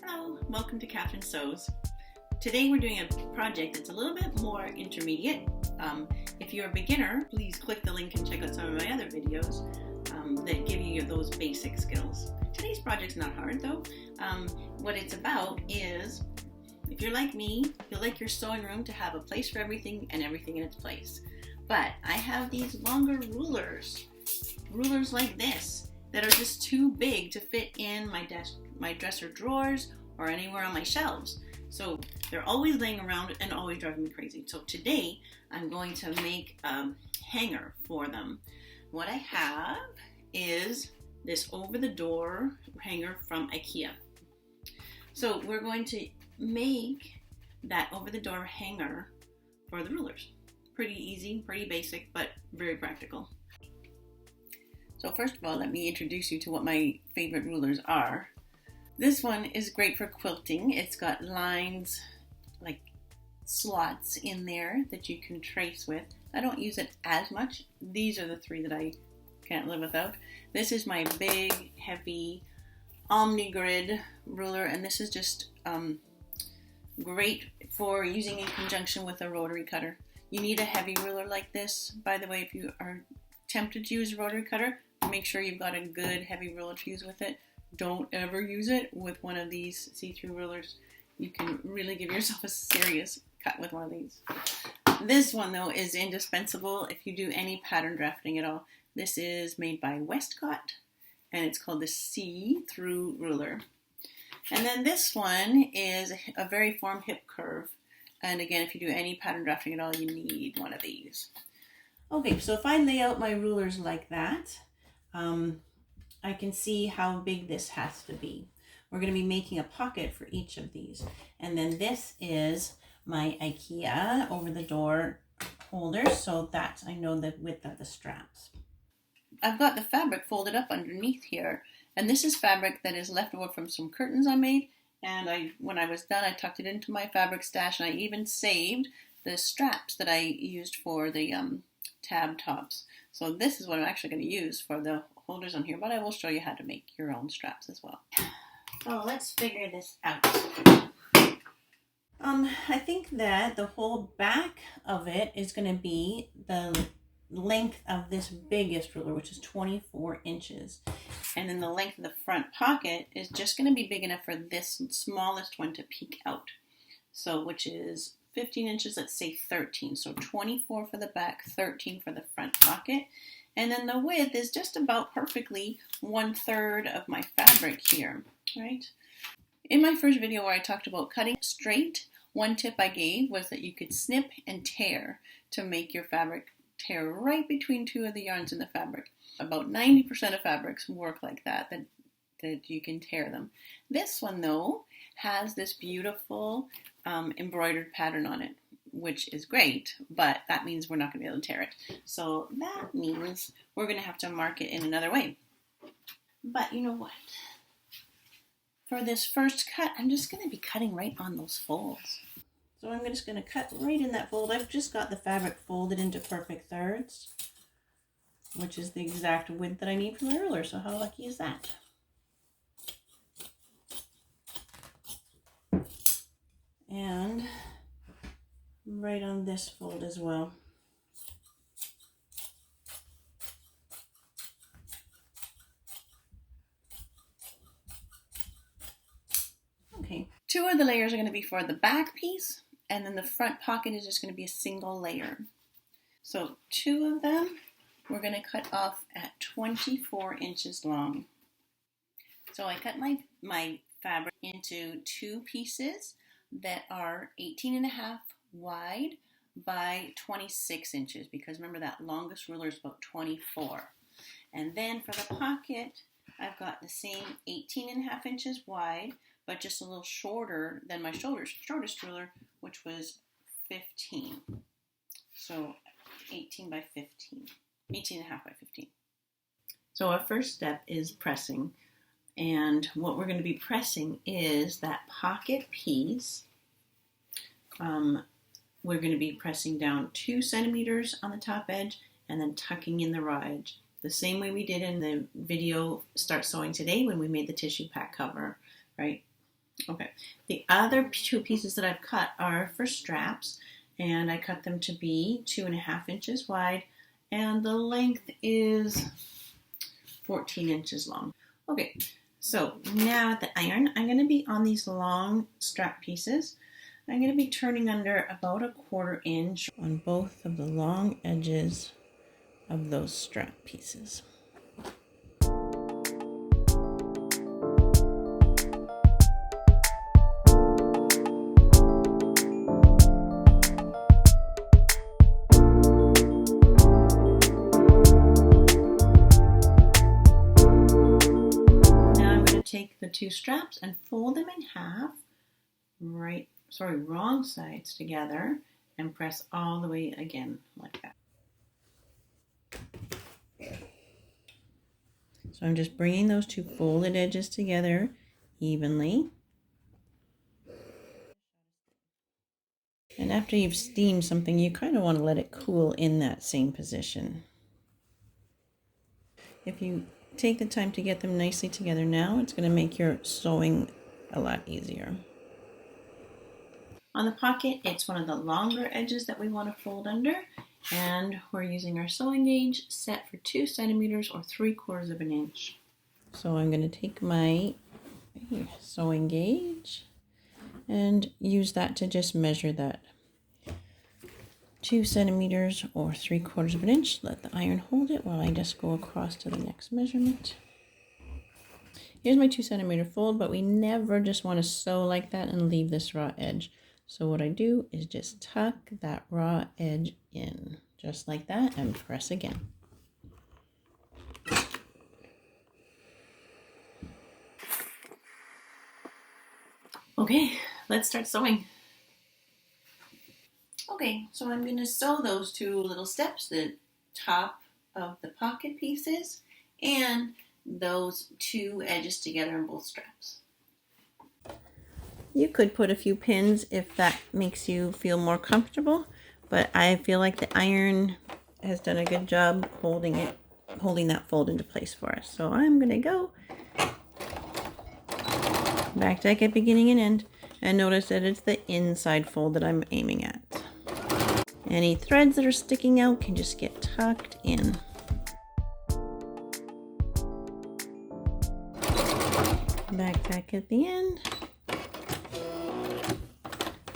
Hello, welcome to Catherine Sews. Today we're doing a project that's a little bit more intermediate. If you're a beginner, please click the link and check out some of my other videos that give you those basic skills. Today's project's not hard though. What it's about is, if you're like me, you'll like your sewing room to have a place for everything and everything in its place. But I have these longer rulers like this, that are just too big to fit in my dresser drawers or anywhere on my shelves. So they're always laying around and always driving me crazy. So today I'm going to make a hanger for them. What I have is this over-the-door hanger from IKEA. So we're going to make that over-the-door hanger for the rulers. Pretty easy, pretty basic, but very practical. So first of all, let me introduce you to what my favorite rulers are. This one is great for quilting. It's got lines, like slots in there that you can trace with. I don't use it as much. These are the three that I can't live without. This is my big, heavy omni-grid ruler, and this is just great for using in conjunction with a rotary cutter. You need a heavy ruler like this. By the way, if you are tempted to use a rotary cutter, make sure you've got a good heavy ruler to use with it. Don't ever use it with one of these see-through rulers. You can really give yourself a serious cut with one of these. This one though is indispensable if you do any pattern drafting at all. This is made by Westcott and it's called the see-through ruler. And then this one is a very form hip curve. And again, if you do any pattern drafting at all, you need one of these. Okay, so if I lay out my rulers like that, I can see how big this has to be. We're going to be making a pocket for each of these. And then this is my IKEA over-the-door holder, so that I know the width of the straps. I've got the fabric folded up underneath here, and this is fabric that is left over from some curtains I made, and when I was done, I tucked it into my fabric stash, and I even saved the straps that I used for the tab tops. So this is what I'm actually going to use for the holders on here, but I will show you how to make your own straps as well. So let's figure this out. I think that the whole back of it is going to be the length of this biggest ruler, which is 24 inches. And then the length of the front pocket is just going to be big enough for this smallest one to peek out. So which is 15 inches, let's say 13. So 24 for the back, 13 for the front pocket. And then the width is just about perfectly 1/3 of my fabric here, right? In my first video where I talked about cutting straight, one tip I gave was that you could snip and tear to make your fabric tear right between two of the yarns in the fabric. About 90% of fabrics work like that you can tear them. This one though has this beautiful embroidered pattern on it, which is great, but that means we're not going to be able to tear it. So that means we're going to have to mark it in another way. But you know what? For this first cut, I'm just going to be cutting right on those folds. So I'm just going to cut right in that fold. I've just got the fabric folded into perfect thirds, which is the exact width that I need for my ruler. So how lucky is that? And right on this fold as well. Okay, 2 of the layers are going to be for the back piece, and then the front pocket is just going to be a single layer. So 2 of them we're going to cut off at 24 inches long. So I cut my fabric into 2 pieces that are 18.5 wide by 26 inches, because remember that longest ruler is about 24. And then for the pocket, I've got the same 18.5 inches wide, but just a little shorter than my shortest ruler, which was 15. So 18 by 15, 18.5 by 15. So our first step is pressing. And what we're going to be pressing is that pocket piece. We're going to be pressing down 2 centimeters on the top edge and then tucking in the raw edge. The same way we did in the video Start Sewing Today when we made the tissue pack cover, right? Okay, the other two pieces that I've cut are for straps, and I cut them to be 2.5 inches wide, and the length is 14 inches long. Okay, so now at the iron, I'm going to be on these long strap pieces. I'm going to be turning under about 1/4 inch on both of the long edges of those strap pieces. Take the two straps and fold them in half, wrong sides together, and press all the way again like that. So I'm just bringing those two folded edges together evenly. And after you've steamed something, you kind of want to let it cool in that same position. If you take the time to get them nicely together now, it's going to make your sewing a lot easier. On the pocket, it's one of the longer edges that we want to fold under, and we're using our sewing gauge set for 2 centimeters or 3/4 of an inch. So I'm going to take my sewing gauge and use that to just measure that 2 centimeters or 3/4 of an inch. Let the iron hold it while I just go across to the next measurement. Here's my 2 centimeter fold, but we never just want to sew like that and leave this raw edge. So what I do is just tuck that raw edge in, just like that, and press again. Okay, let's start sewing. Okay, so I'm going to sew those 2 little steps, the top of the pocket pieces and those 2 edges together in both straps. You could put a few pins if that makes you feel more comfortable, but I feel like the iron has done a good job holding that fold into place for us. So I'm going to go back tack at beginning and end, and notice that it's the inside fold that I'm aiming at. Any threads that are sticking out can just get tucked in. Back tack at the end.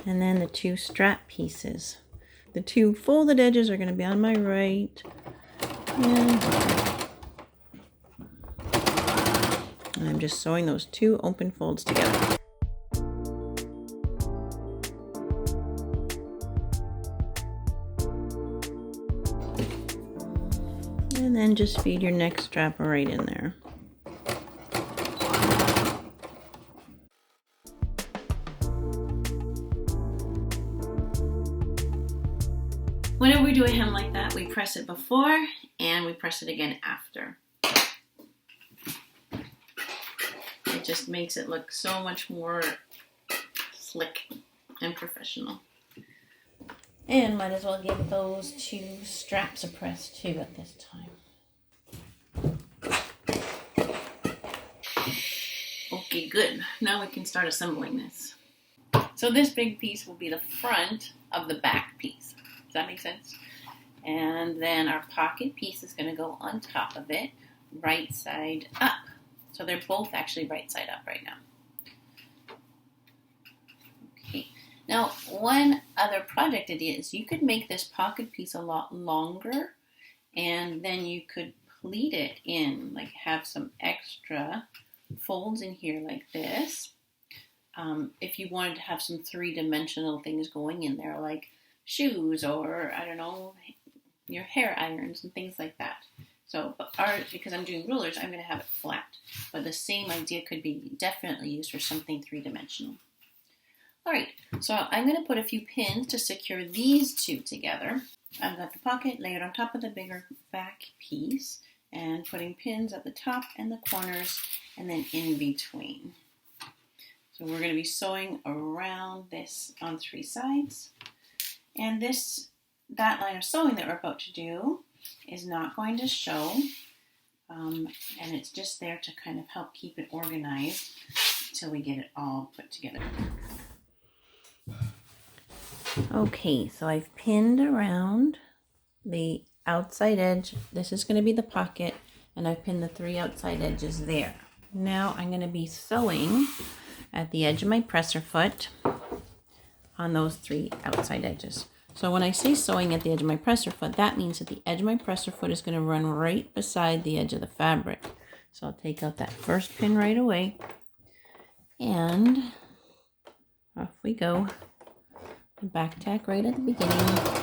And then the 2 strap pieces. The 2 folded edges are going to be on my right. And I'm just sewing those 2 open folds together. And then just feed your next strap right in there. Whenever we do a hem like that, we press it before and we press it again after. It just makes it look so much more slick and professional. And might as well give those 2 straps a press too at this time. Okay, good. Now we can start assembling this. So this big piece will be the front of the back piece. Does that make sense? And then our pocket piece is going to go on top of it, right side up. So they're both actually right side up right now. Okay. Now, one other project idea is you could make this pocket piece a lot longer, and then you could pleat it in, like have some extra folds in here like this. If you wanted to have some 3-dimensional things going in there, like shoes or, I don't know, your hair irons and things like that. So, because I'm doing rulers, I'm going to have it flat. But the same idea could be definitely used for something 3-dimensional. All right, so I'm going to put a few pins to secure these 2 together. I've got the pocket layered on top of the bigger back piece and putting pins at the top and the corners and then in between. So we're going to be sewing around this on 3 sides. And that line of sewing that we're about to do is not going to show, and it's just there to kind of help keep it organized. until we get it all put together. Okay, so I've pinned around the outside edge. This is going to be the pocket, and I've pinned the 3 outside edges there. Now I'm going to be sewing at the edge of my presser foot on those 3 outside edges. So when I say sewing at the edge of my presser foot, that means that the edge of my presser foot is going to run right beside the edge of the fabric. So I'll take out that first pin right away, and off we go. Back tack right at the beginning.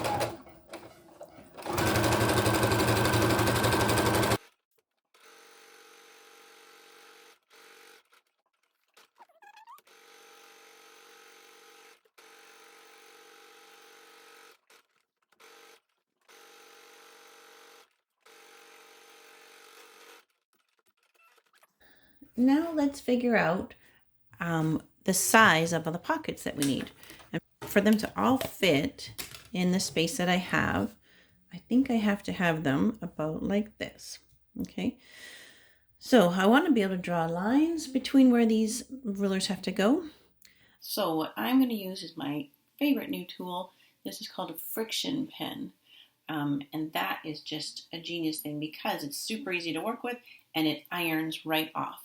Now let's figure out the size of the pockets that we need. And for them to all fit in the space that I have, I think I have to have them about like this. Okay, so I want to be able to draw lines between where these rulers have to go. So what I'm going to use is my favorite new tool. This is called a friction pen. And that is just a genius thing because it's super easy to work with and it irons right off.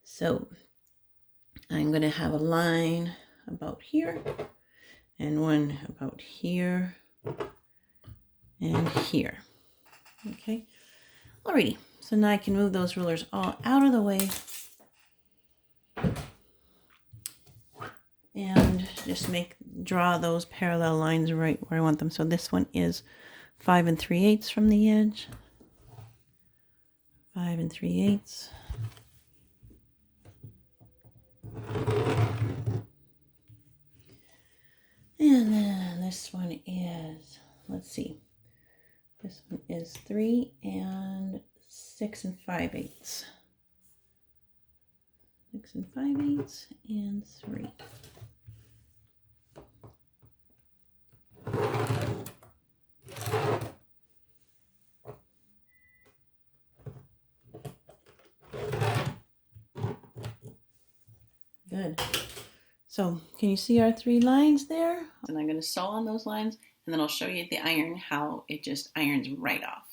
So I'm going to have a line about here and one about here and here. Okay, alrighty, so now I can move those rulers all out of the way and just draw those parallel lines right where I want them. So this one is 5 3/8 from the edge, 5 3/8. And then this one is, let's see, this one is 3 6 5/8. 6 5/8 and 3. Good. So can you see our 3 lines there? And I'm going to sew on those lines, and then I'll show you the iron, how it just irons right off.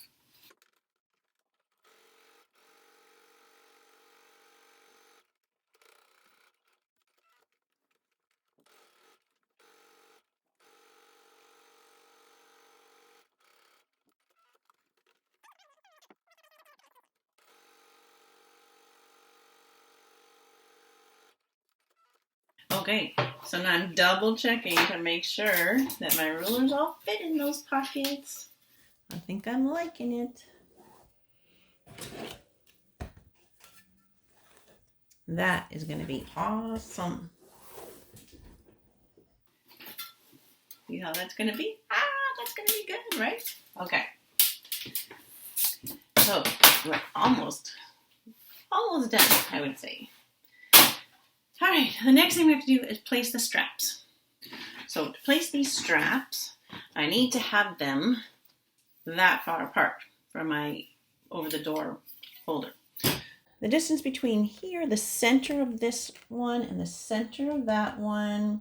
Okay, so now I'm double checking to make sure that my rulers all fit in those pockets. I think I'm liking it. That is going to be awesome. See how that's going to be? That's going to be good, right? Okay. So we're almost done, I would say. All right, the next thing we have to do is place the straps. So to place these straps, I need to have them that far apart from my over-the-door holder. The distance between here, the center of this one and the center of that one,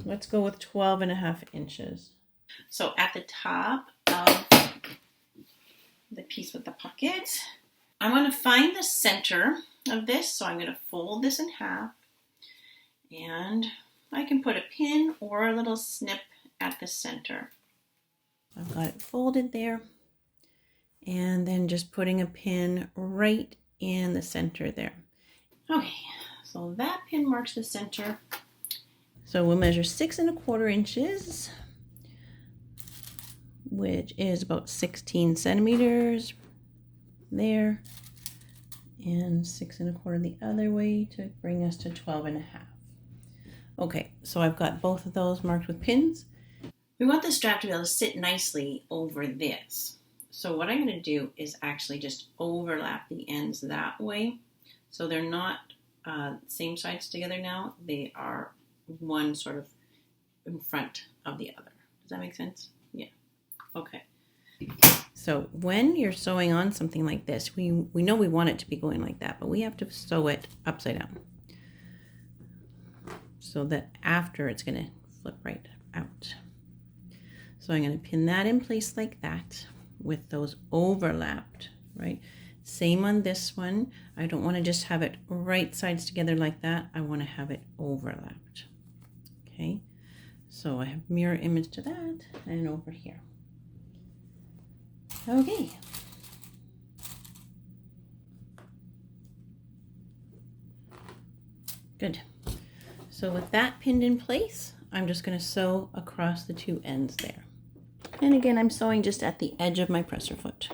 let's go with 12.5 inches. So at the top of the piece with the pocket, I want to find the center of this, so I'm going to fold this in half, and I can put a pin or a little snip at the center. I've got it folded there, and then just putting a pin right in the center there. Okay, so that pin marks the center. So we'll measure 6 1/4 inches, which is about 16 centimeters there, and 6 1/4 the other way to bring us to 12.5. Okay, so I've got both of those marked with pins. We want the strap to be able to sit nicely over this. So what I'm going to do is actually just overlap the ends that way. So they're not same sides together now. They are one sort of in front of the other. Does that make sense? Yeah. Okay. So when you're sewing on something like this, we know we want it to be going like that, but we have to sew it upside down so that after it's going to flip right out. So I'm going to pin that in place like that with those overlapped, right? Same on this one. I don't want to just have it right sides together like that. I want to have it overlapped. Okay, so I have mirror image to that and over here. Okay. Good. So with that pinned in place, I'm just going to sew across the two ends there. And again, I'm sewing just at the edge of my presser foot.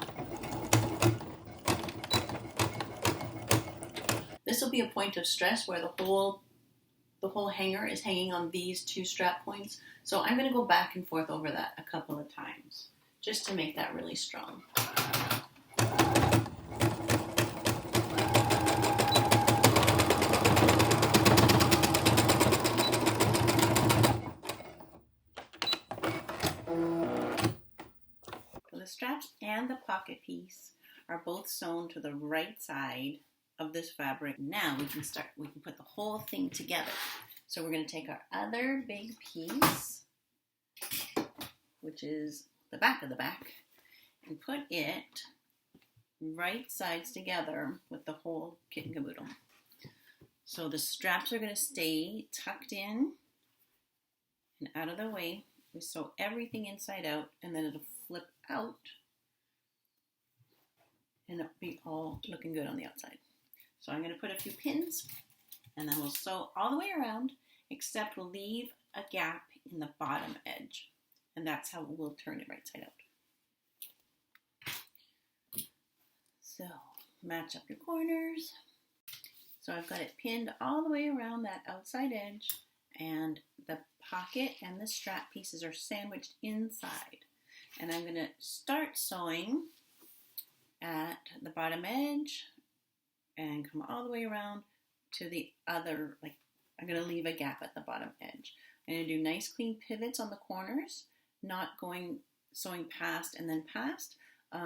This will be a point of stress where the whole hanger is hanging on these two strap points. So I'm going to go back and forth over that a couple of times just to make that really strong. The straps and the pocket piece are both sewn to the right side of this fabric. Now we can put the whole thing together. So we're going to take our other big piece, which is the back of the back, and put it right sides together with the whole kit and caboodle. So the straps are going to stay tucked in and out of the way. We sew everything inside out, and then it'll flip out and it'll be all looking good on the outside. So I'm going to put a few pins, and then we'll sew all the way around, except we'll leave a gap in the bottom edge, and that's how we'll turn it right side out. So match up your corners. So I've got it pinned all the way around that outside edge, and the pocket and the strap pieces are sandwiched inside. And I'm going to start sewing at the bottom edge and come all the way around to the other, I'm going to leave a gap at the bottom edge. I'm going to do nice clean pivots on the corners, not sewing past and then past,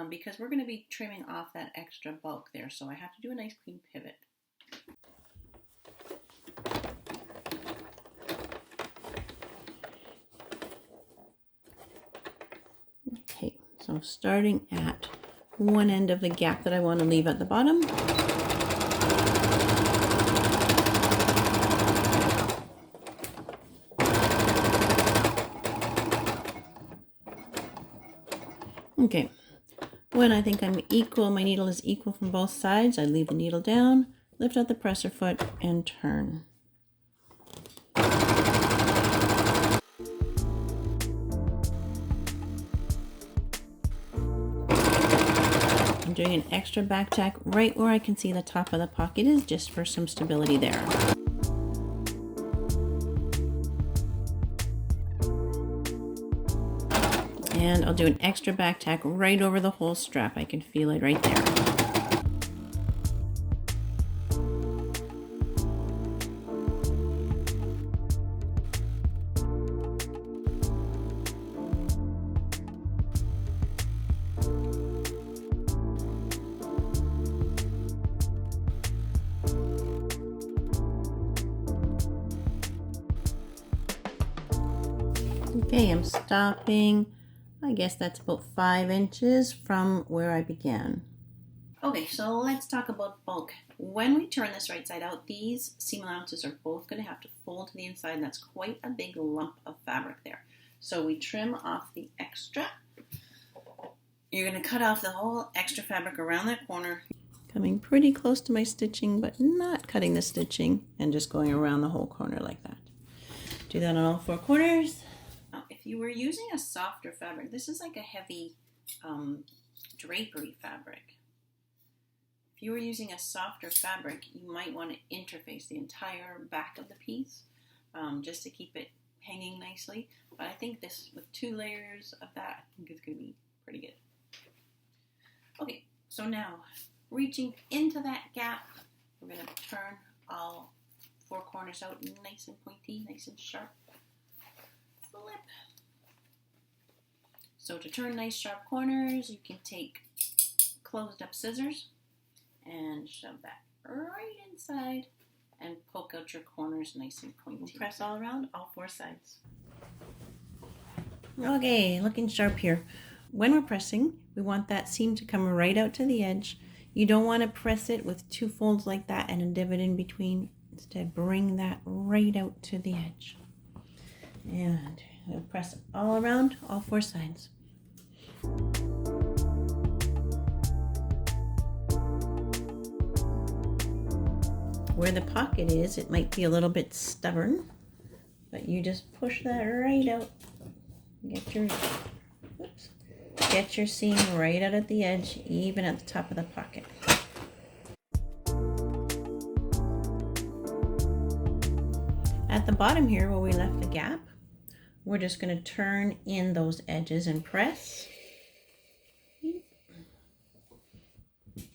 because we're going to be trimming off that extra bulk there. So I have to do a nice clean pivot. Okay, so starting at one end of the gap that I want to leave at the bottom. Okay, when I think I'm equal, my needle is equal from both sides, I leave the needle down, lift out the presser foot, and turn. I'm doing an extra back tack right where I can see the top of the pocket is, just for some stability there. And I'll do an extra back tack right over the whole strap. I can feel it right there. Okay, I'm stopping. I guess that's about 5 inches from where I began. Okay, so let's talk about bulk. When we turn this right side out, these seam allowances are both going to have to fold to the inside, and that's quite a big lump of fabric there. So we trim off the extra. You're going to cut off the whole extra fabric around that corner. Coming pretty close to my stitching, but not cutting the stitching, and just going around the whole corner like that. Do that on all 4 corners. If you were using a softer fabric, this is like a heavy drapery fabric. If you were using a softer fabric, you might want to interface the entire back of the piece just to keep it hanging nicely. But I think this, with 2 layers of that, I think it's going to be pretty good. Okay, so now reaching into that gap, we're going to turn all 4 corners out nice and pointy, nice and sharp. Flip. So to turn nice sharp corners, you can take closed up scissors and shove that right inside and poke out your corners nice and pointy. Press all around, all 4 sides. Okay, looking sharp here. When we're pressing, we want that seam to come right out to the edge. You don't want to press it with 2 folds like that and a divot in between. Instead, bring that right out to the edge. And we'll press all around, all 4 sides. Where the pocket is, it might be a little bit stubborn, but you just push that right out. Get your seam right out at the edge, even at the top of the pocket. At the bottom here, where we left the gap, we're just going to turn in those edges and press.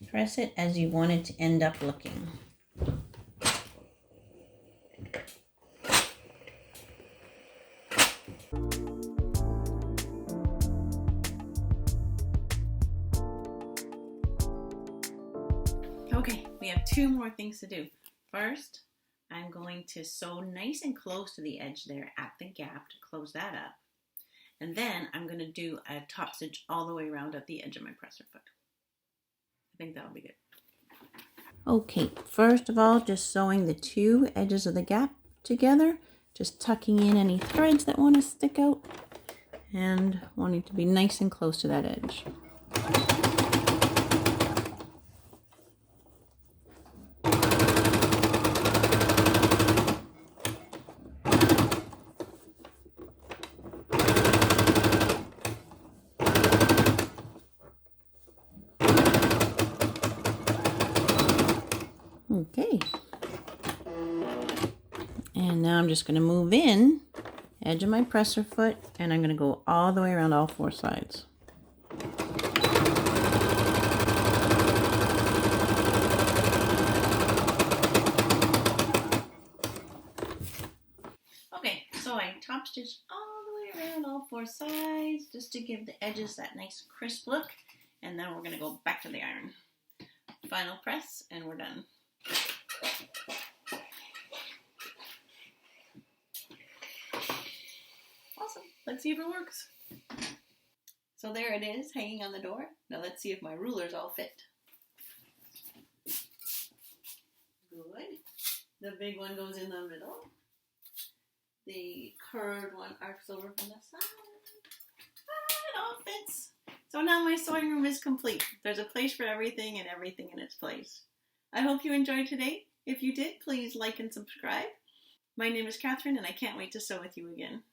Press it as you want it to end up looking. Okay, we have 2 more things to do. First, I'm going to sew nice and close to the edge there at the gap to close that up. And then I'm going to do a top stitch all the way around at the edge of my presser foot. I think that'll be good. Okay, first of all, just sewing the 2 edges of the gap together, just tucking in any threads that want to stick out and wanting to be nice and close to that edge. Okay, and now I'm just going to move in edge of my presser foot, and I'm going to go all the way around all 4 sides. Okay, so I top stitched all the way around all 4 sides just to give the edges that nice crisp look, and then we're going to go back to the iron. Final press, and we're done. Awesome. Let's see if it works. So there it is, hanging on the door. Now let's see if my rulers all fit. Good. The big one goes in the middle. The curved one arcs over from the side. It all fits. So now my sewing room is complete. There's a place for everything and everything in its place. I hope you enjoyed today. If you did, please like and subscribe. My name is Catherine, and I can't wait to sew with you again.